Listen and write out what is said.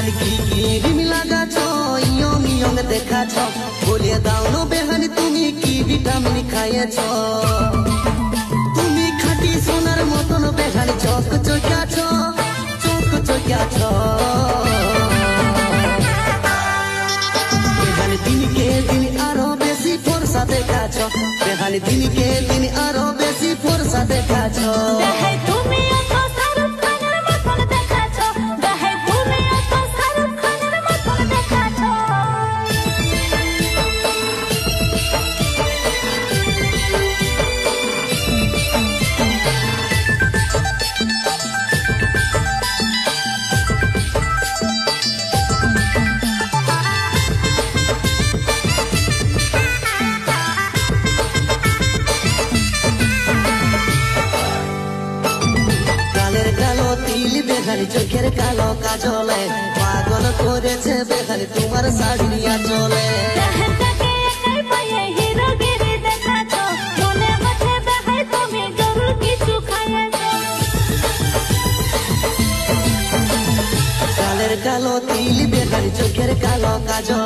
বেহান কি cream লাগাছ young young দেখাছ বলে দাও না বেহান তুমি কি ভিটামিন খাইয়েছ তুমি খাঁটি সোনার মতন বেহান চক চকাছ বেহান দিনকে দিন আরো বেশি ফর্সা দেখাছ বেহান দিনকে দিন আরো বেশি ফর্সা দেখাছ বেহান চোখের কালো কাজলে পাগল করেছে বেহান তোমার শাড়িয়া চলে কালের কালো তিল বেহান চোখের কালো কাজল